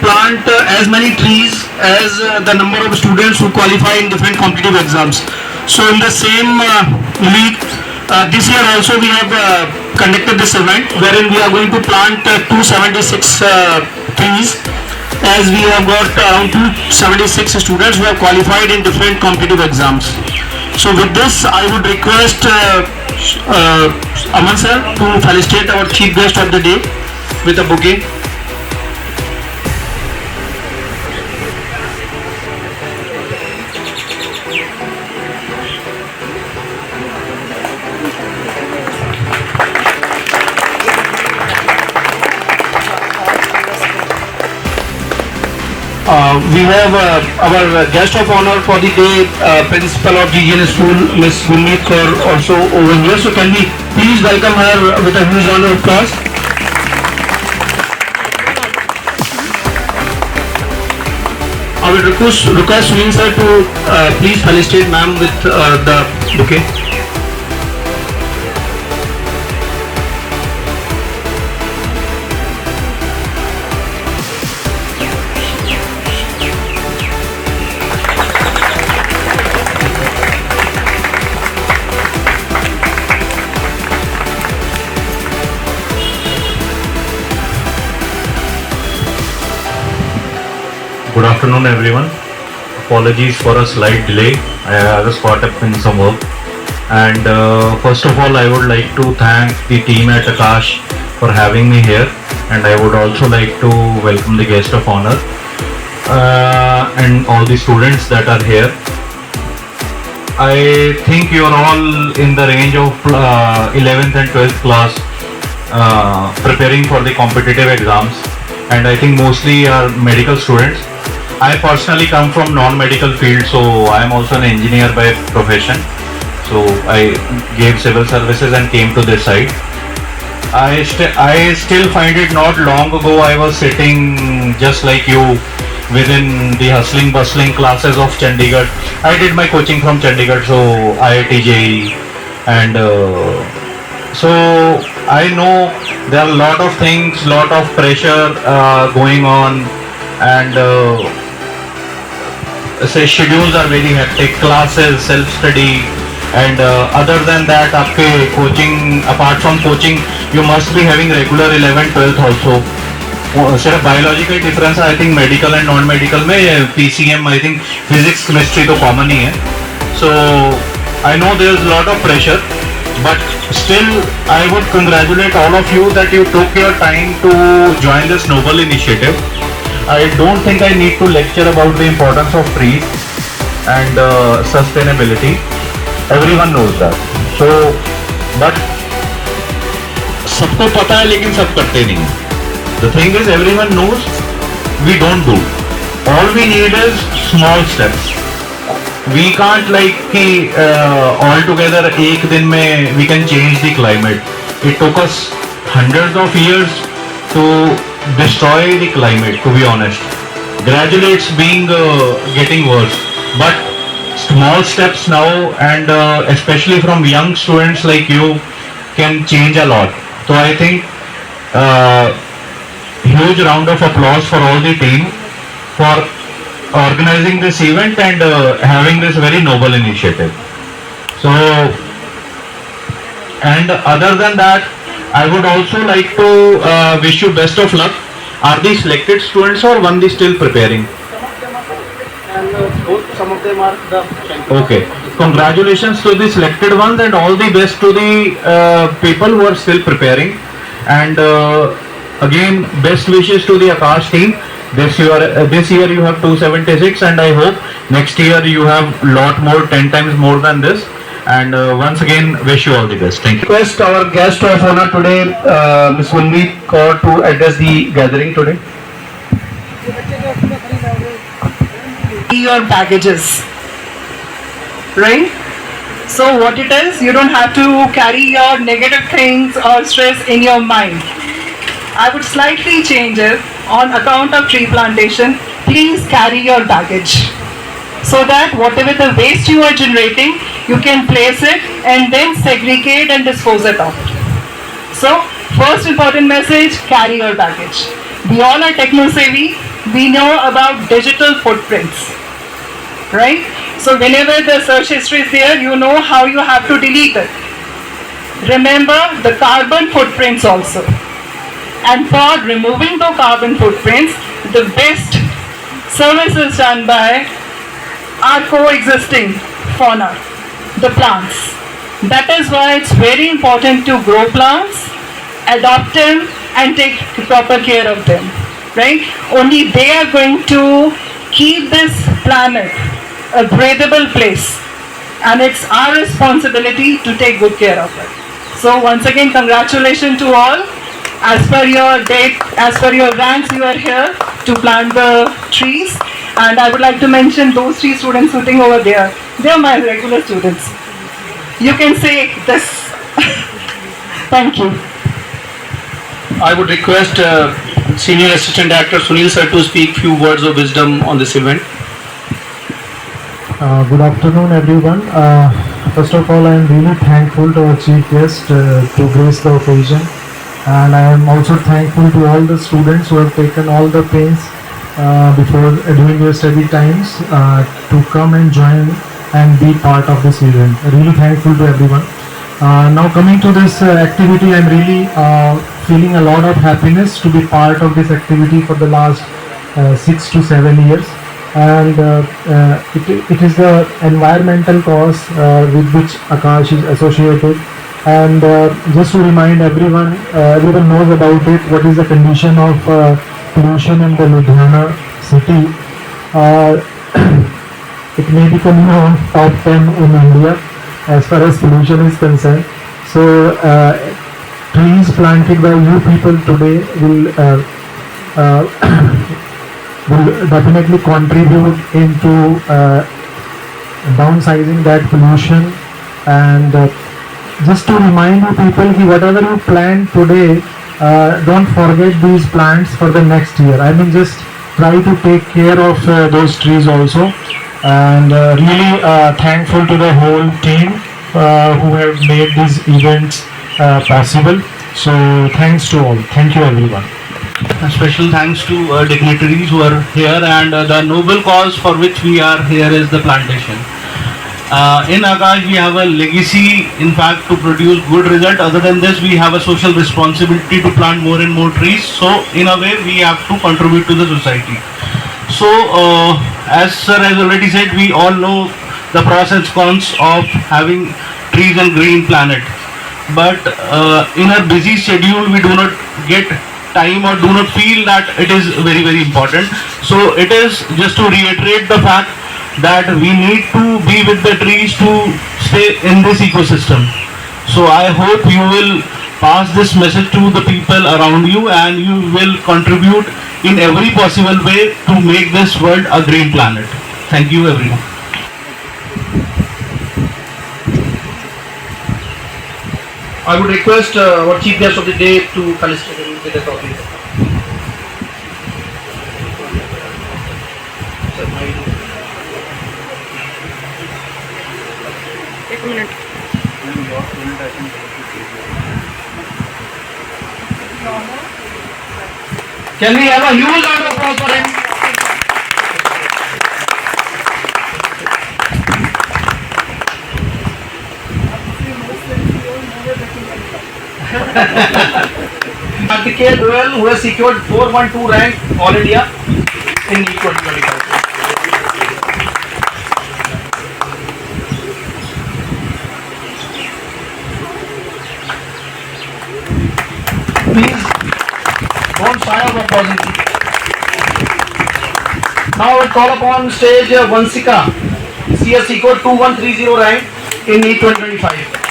plant as many trees as the number of students who qualify in different competitive exams. So in the same league, this year also we have conducted this event wherein we are going to plant 276 trees, as we have got around 276 students who have qualified in different competitive exams. So with this, I would request Aman sir to felicitate our chief guest of the day with a bouquet. We have our guest of honor for the day, principal of GGN school, Miss Gurmeet Kaur, also over here. So can we please welcome her with a huge round of applause? I will request Sunil sir to please felicitate ma'am with the bouquet. Good afternoon everyone. Apologies for a slight delay. I was caught up in some work. And first of all, I would like to thank the team at Akash for having me here. And I would also like to welcome the guest of honor and all the students that are here. I think you are all in the range of 11th and 12th class preparing for the competitive exams. And I think mostly are medical students. I personally come from non-medical field, so I am also an engineer by profession. So I gave civil services and came to this side. I still find it not long ago I was sitting just like you within the hustling bustling classes of Chandigarh. I did my coaching from Chandigarh, so IIT JEE, and so I know there are a lot of things, lot of pressure going on, and say schedules are very hectic, classes, self-study, and other than that, आपके coaching, apart from coaching, you must be having regular 11th, 12th also. सिर्फ biological difference है, I think medical and non-medical में PCM, I think physics, chemistry तो common ही है. So I know there is a lot of pressure, but still I would congratulate all of you that you took your time to join this noble initiative. I don't think I need to lecture about the importance of trees and sustainability. Everyone knows that. So, but सबको पता है लेकिन सब करते नहीं. The thing is, everyone knows, we don't do. All we need is small steps. We can't like कि all together एक दिन में we can change the climate. It took us hundreds of years to destroy the climate, to be honest. Gradually it's being getting worse, but small steps now, and especially from young students like you, can change a lot. So I think huge round of applause for all the team for organizing this event and having this very noble initiative. So, and other than that, I would also like to wish you best of luck. Are these selected students or one is still preparing? Some of them are the Okay. Congratulations to the selected ones and all the best to the people who are still preparing. And again, best wishes to the Akash team. This year you have 276, and I hope next year you have lot more, 10 times more than this. And once again, wish you all the best. Thank you. request our guest of honor today, Ms. Gurmeet Kaur, to address the gathering today. Your baggages, right? So what it is, you don't have to carry your negative things or stress in your mind. I would slightly change it. On account of tree plantation, please carry your baggage, so that whatever the waste you are generating, you can place it and then segregate and dispose it of. So first important message, carry your baggage. We all are techno savvy, we know about digital footprints, right? So whenever the search history is there, you know how you have to delete it. Remember the carbon footprints also. And for removing the carbon footprints, the best service is done by our coexisting fauna, the plants. That is why it's very important to grow plants, adopt them, and take proper care of them, right? Only they are going to keep this planet a breathable place, and it's our responsibility to take good care of it. So once again, congratulations to all. As per your date, as per your ranks, you are here to plant the trees. And I would like to mention those 3 students sitting over there. They are my regular students. You can say this. Thank you. I would request Senior Assistant Director Sunil sir to speak few words of wisdom on this event. Good afternoon, everyone. First of all, I am really thankful to our chief guest to grace the occasion, and I am also thankful to all the students who have taken all the pains before doing your study times to come and join and be part of this event. Really thankful to everyone. Now coming to this activity, I am really feeling a lot of happiness to be part of this activity for the last 6 to 7 years. And it is the environmental cause with which Akash is associated. And just to remind everyone, everyone knows about it, what is the condition of pollution in the Ludhiana city. It may become top 10 in India as far as pollution is concerned. So trees planted by you people today will definitely contribute into downsizing that pollution. And just to remind you people, whatever you plant today, don't forget these plants for the next year. I mean, just try to take care of those trees also. And really thankful to the whole team who have made these events possible. So thanks to all. Thank you, everyone. A special thanks to dignitaries who are here, and the noble cause for which we are here is the plantation. In Akash, we have a legacy, in fact, to produce good result. Other than this, we have a social responsibility to plant more and more trees. So, in a way, we have to contribute to the society. So, as sir has already said, we all know the pros and cons of having trees and green planet. But in our busy schedule, we do not get time or do not feel that it is very, very important. So it is just to reiterate the fact that we need to be with the trees to stay in this ecosystem. So I hope you will pass this message to the people around you, and you will contribute in every possible way to make this world a green planet. Thank you, everyone. I would request our chief guest of the day to felicitate with the topic. Can we have a huge round of applause for him? Kartikeya Goyal, who has secured 412 rank All India in NEET 2025. Please don't shy of applauding. Now I will call upon stage Vansika. She has secured 2130 rank in NEET 2025.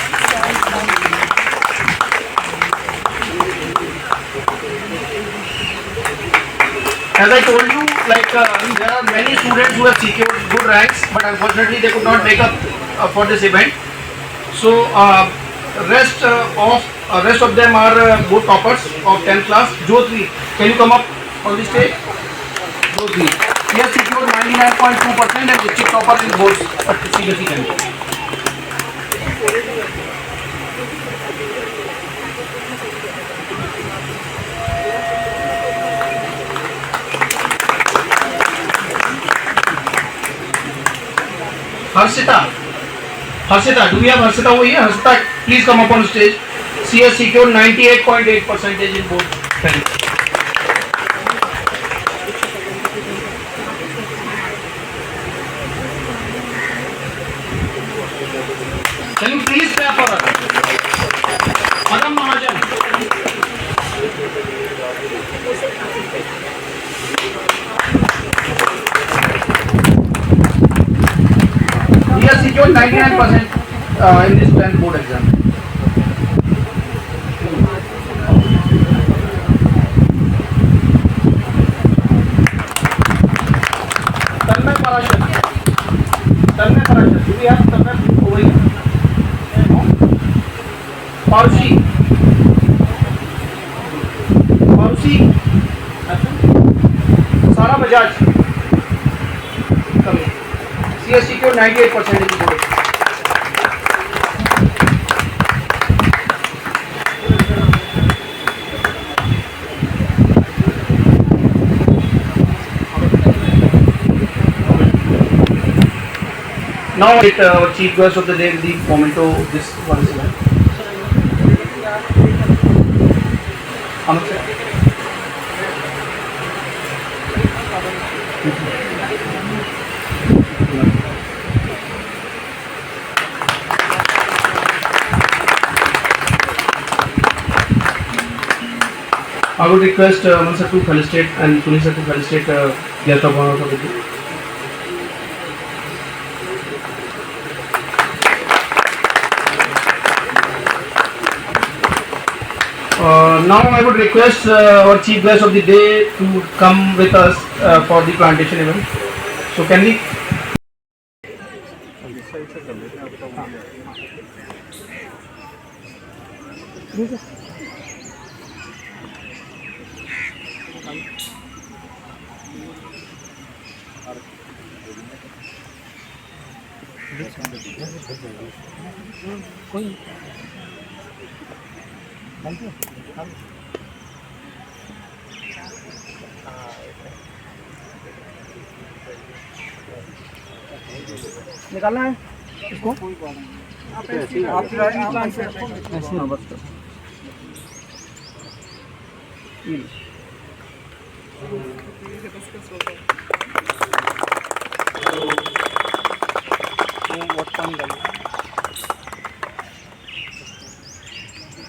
As I told you, there are many students who have secured good ranks, but unfortunately they could not make up for this event. So rest of them are both toppers of 10th class. Jyotri, can you come up on the stage? Jyotri, he has secured 99.2% and district topper in both CBSE campus. Harshita, do we have Harshita over here? Harshita, please come up on stage. She has secured 98.8% in both pens. Can you please clap for her? Madam Mahajan. He has secured 99% in this 10th board exam. Tanmay Parashar. Do we have Tanmay over here? Parushi. Sara Bajaj. Come here. She has secured 98% in the board. Now, our chief guest of the day, the memento of this one is Amit sir. I would request Aman sir to felicitate and Sunil sir to felicitate guest of honor of the day. Now I would request our chief guest of the day to come with us for the plantation event. So can we? निकालना है इसको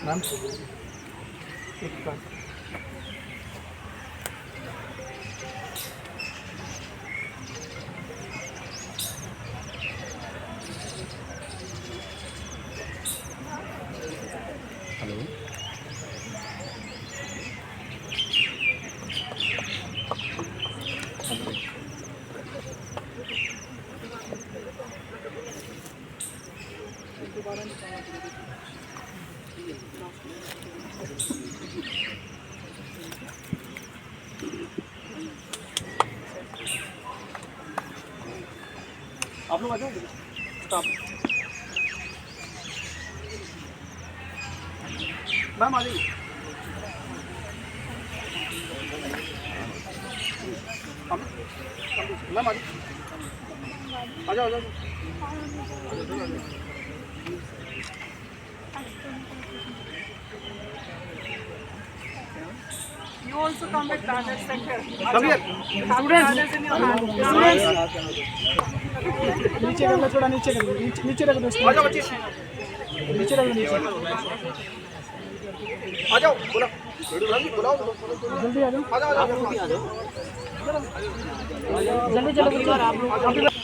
ma'am आप लोग आ जाओ ma'am आ जाइए ma'am आ जाओ You also come with banners center. Come here. Banners in your hand. नीचे रख दो थोड़ा नीचे रख दो नीचे रख दो आ जाओ बच्चे नीचे रख दो नीचे आ जाओ बोला बुलाओ जल्दी आ जाओ आ जाओ जल्दी चलो आप लोग